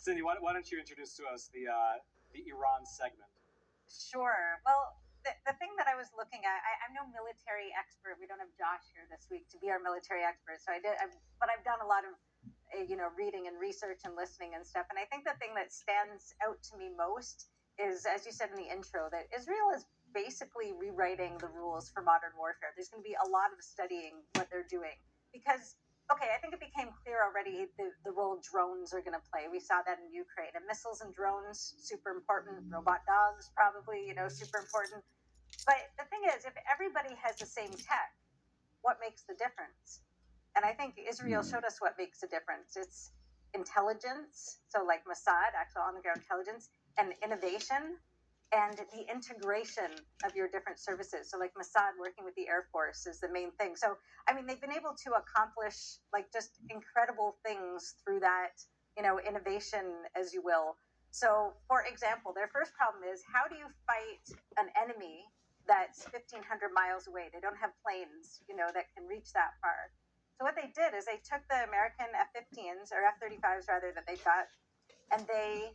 Cindy, why don't you introduce to us the Iran segment? Sure. Well, the thing that I was looking at, I'm no military expert. We don't have Josh here this week to be our military expert. So but I've done a lot of, reading and research and listening and stuff. And I think the thing that stands out to me most is, as you said in the intro, that Israel is basically rewriting the rules for modern warfare. There's going to be a lot of studying what they're doing because, okay, I think it became clear already the role drones are going to play. We saw that in Ukraine. And missiles and drones, super important. Robot dogs, probably, super important. But the thing is, if everybody has the same tech, what makes the difference? And I think Israel showed us what makes a difference. It's intelligence, so like Mossad, actual on-the-ground intelligence, and innovation, and the integration of your different services. So like Mossad working with the Air Force is the main thing. So, I mean, they've been able to accomplish like just incredible things through that, innovation, as you will. So, for example, their first problem is how do you fight an enemy that's 1,500 miles away? They don't have planes, that can reach that far. So what they did is they took the American F-15s or F-35s rather that they got, and they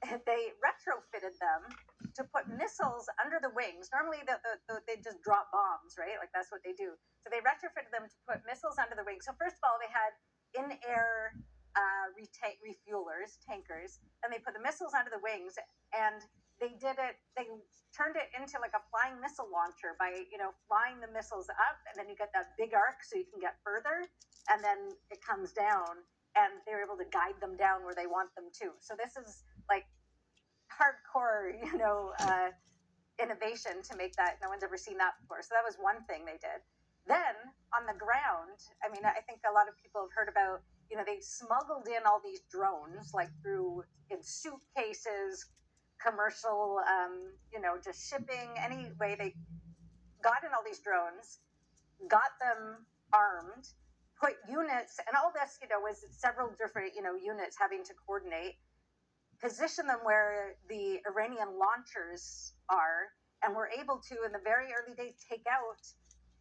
retrofitted them to put missiles under the wings. Normally, they just drop bombs, right? Like that's what they do. So they retrofitted them to put missiles under the wings. So first of all, they had in-air refuelers, tankers, and they put the missiles under the wings, and they turned it into like a flying missile launcher by, flying the missiles up, and then you get that big arc so you can get further, and then it comes down, and they're able to guide them down where they want them to. So this is like hardcore, innovation to make that. No one's ever seen that before. So that was one thing they did. Then on the ground, I mean, I think a lot of people have heard about, they smuggled in all these drones, like in suitcases, commercial, just shipping. Anyway, they got in all these drones, got them armed, put units, and all this, was several different, units having to coordinate, position them where the Iranian launchers are, and were able to, in the very early days, take out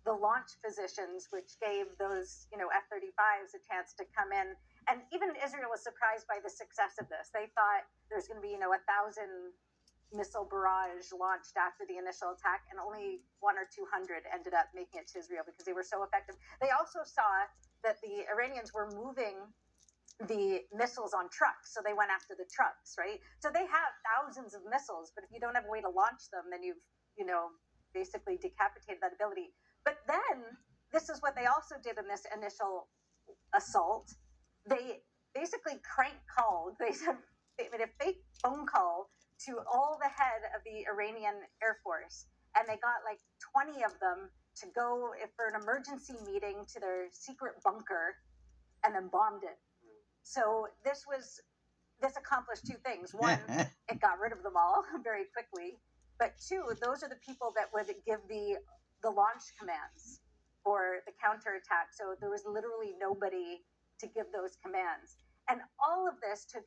the launch positions, which gave those, F-35s a chance to come in. And even Israel was surprised by the success of this. They thought there's going to be, 1,000 missile barrage launched after the initial attack, and only 100 or 200 ended up making it to Israel because they were so effective. They also saw that the Iranians were moving the missiles on trucks, so they went after the trucks, right? So they have thousands of missiles, but if you don't have a way to launch them, then you've, basically decapitated that ability. But then this is what they also did in this initial assault. They basically they made a fake phone call to all the head of the Iranian Air Force, and they got like 20 of them to go for an emergency meeting to their secret bunker, and then bombed it. So this accomplished two things. One, it got rid of them all very quickly. But two, those are the people that would give the launch commands for the counterattack. So there was literally nobody to give those commands. And all of this took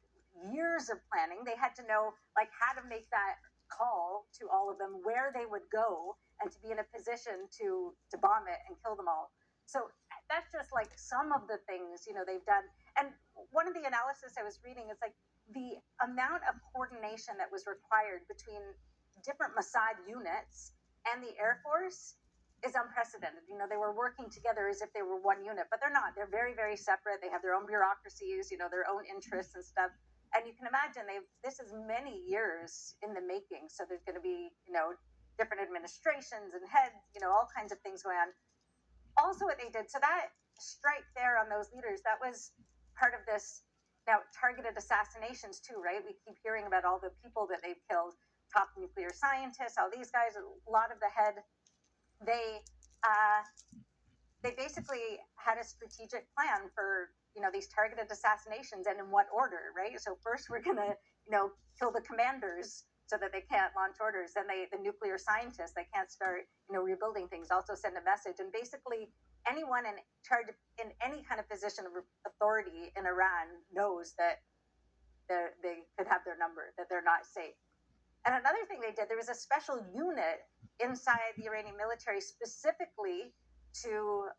years of planning. They had to know like how to make that call to all of them, where they would go, and to be in a position to bomb it and kill them all. So that's just like some of the things, they've done. And one of the analysis I was reading is like the amount of coordination that was required between different Mossad units and the Air Force is unprecedented. They were working together as if they were one unit, but they're not. They're very, very separate. They have their own bureaucracies, their own interests and stuff. And you can imagine this is many years in the making. So there's going to be, different administrations and heads, all kinds of things going on. Also what they did, so that strike there on those leaders, that was part of this now targeted assassinations too, right? We keep hearing about all the people that they've killed, top nuclear scientists, all these guys, a lot of the head, they basically had a strategic plan for, these targeted assassinations, and in what order, right? So first we're going to, kill the commanders so that they can't launch orders. Then the nuclear scientists, they can't start, rebuilding things, also send a message. And basically anyone in charge in any kind of position of authority in Iran knows that they could have their number, that they're not safe. And another thing they did, there was a special unit inside the Iranian military specifically to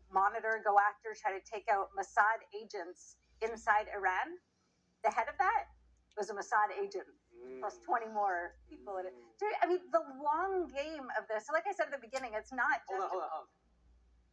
monitor, go after, try to take out Mossad agents inside Iran. the head of that was a Mossad agent, plus 20 more people in it. So, I mean, the long game of this. So like I said at the beginning, it's not just. Hold on.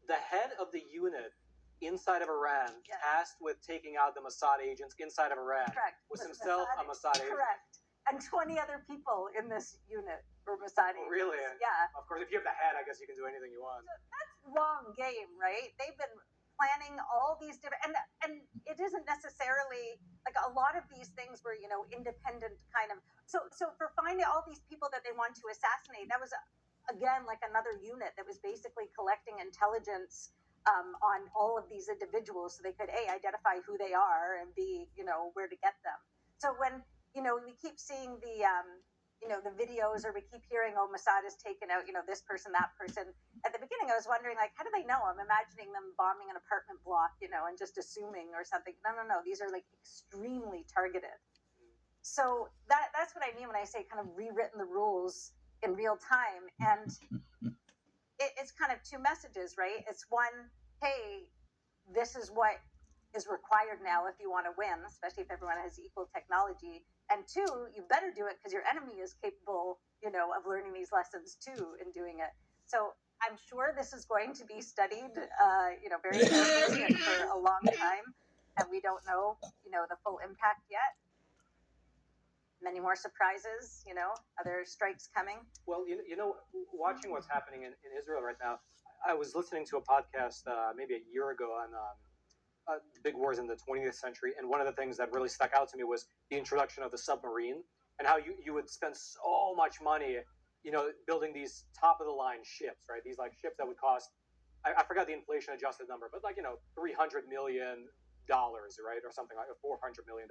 The head of the unit inside of Iran, tasked with taking out the Mossad agents inside of Iran, was himself a Mossad agent. Correct. And 20 other people in this unit were Mossad agents. Really? Yeah. Of course, if you have the head, I guess you can do anything you want. So that's long game, right? They've been planning all these different, and it isn't necessarily like a lot of these things were, independent kind of. So for finding all these people that they want to assassinate, that was again like another unit that was basically collecting intelligence on all of these individuals, so they could A, identify who they are, and B, where to get them. So when we keep seeing the the videos, or we keep hearing, oh, Mossad has taken out this person, that person. At the beginning, I was wondering, like, how do they know? I'm imagining them bombing an apartment block, and just assuming or something. No. These are like extremely targeted. So that's what I mean when I say kind of rewritten the rules in real time. And it's kind of two messages, right? It's one, hey, this is what is required now if you want to win, especially if everyone has equal technology. And two, you better do it because your enemy is capable, of learning these lessons too in doing it. So I'm sure this is going to be studied, very carefully and for a long time. And we don't know, the full impact yet. Many more surprises, other strikes coming. Well, watching what's happening in Israel right now, I was listening to a podcast maybe a year ago on big wars in the 20th century, and one of the things that really stuck out to me was the introduction of the submarine, and how you would spend so much money, building these top of the line ships, right? These like ships that would cost, I forgot the inflation adjusted number, but like $300 million, right, or something like $400 million,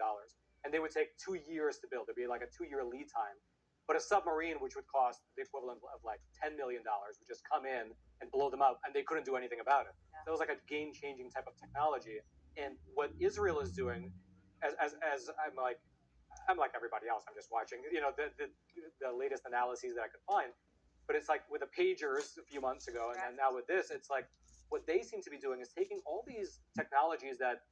and they would take 2 years to build. It'd be like a 2-year lead time. But a submarine, which would cost the equivalent of like $10 million, would just come in and blow them up, and they couldn't do anything about it. Yeah. That was like a game-changing type of technology. And what Israel is doing, as I'm like everybody else, I'm just watching, the latest analyses that I could find. But it's like with the pagers a few months ago, and now with this, it's like what they seem to be doing is taking all these technologies that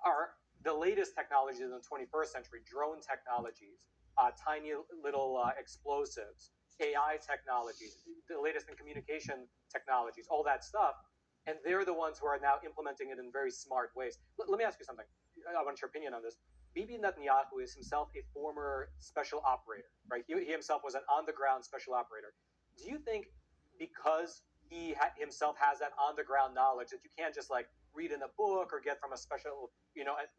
are the latest technologies in the 21st century, drone technologies, tiny little explosives, AI technologies, the latest in communication technologies, all that stuff. And they're the ones who are now implementing it in very smart ways. Let me ask you something. I want your opinion on this. Bibi Netanyahu is himself a former special operator, right? He himself was an on-the-ground special operator. Do you think because he himself has that on-the-ground knowledge that you can't just like read in a book or get from a special,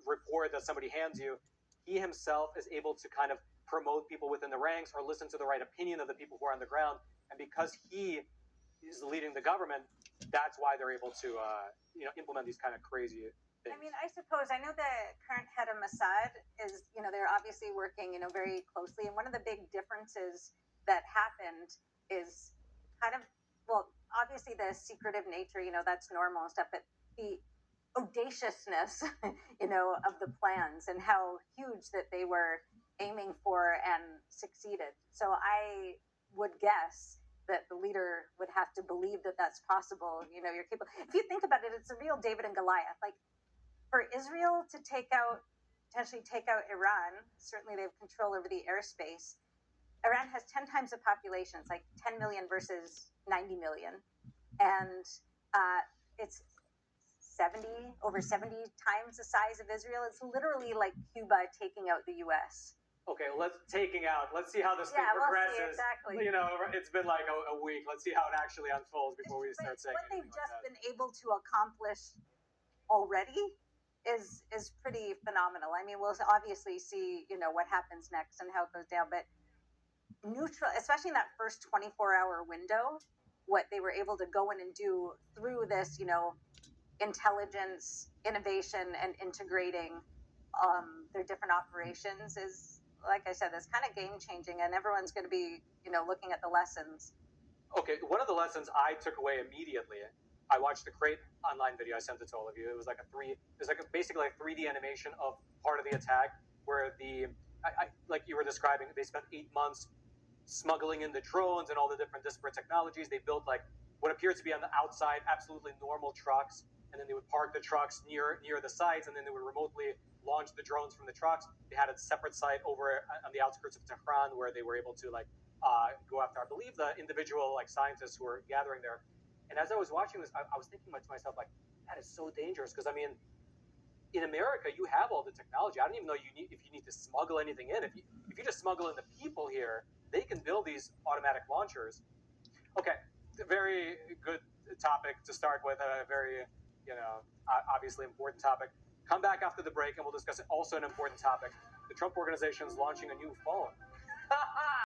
report that somebody hands you, he himself is able to kind of promote people within the ranks or listen to the right opinion of the people who are on the ground? And because he is leading the government, that's why they're able to, implement these kind of crazy things. I mean, I suppose I know the current head of Mossad is, they're obviously working, very closely. And one of the big differences that happened is kind of, well, obviously the secretive nature, that's normal and stuff, but the audaciousness, of the plans and how huge that they were aiming for and succeeded. So I would guess that the leader would have to believe that that's possible. You're capable. If you think about it, it's a real David and Goliath. Like for Israel to potentially take out Iran, certainly they have control over the airspace. Iran has 10 times the population. It's like 10 million versus 90 million. And it's over 70 times the size of Israel. It's literally like Cuba taking out the U.S. Okay, let's see how this thing progresses. We'll see, exactly. It's been like a week. Let's see how it actually unfolds before we start saying what they've just like been able to accomplish already is pretty phenomenal. I mean, we'll obviously see, what happens next and how it goes down, but especially in that first 24-hour window, what they were able to go in and do through this, intelligence, innovation, and integrating their different operations is, like I said, it's kind of game changing, and everyone's going to be, looking at the lessons. Okay, one of the lessons I took away immediately, I watched the Crate online video. I sent it to all of you. It was like basically a 3D animation of part of the attack where like you were describing, they spent 8 months smuggling in the drones and all the different disparate technologies. They built like what appeared to be on the outside absolutely normal trucks, and then they would park the trucks near the sites, and then they would remotely launch bunch of the drones from the trucks. They had a separate site over on the outskirts of Tehran where they were able to go after, I believe, the individual scientists who were gathering there. And as I was watching this, I was thinking to myself, like, that is so dangerous, because I mean, in America, you have all the technology. I don't even know if you need to smuggle anything in. If you just smuggle in the people here, they can build these automatic launchers. Okay, very good topic to start with. A very, obviously important topic. Come back after the break, and we'll discuss also an important topic. The Trump Organization is launching a new phone.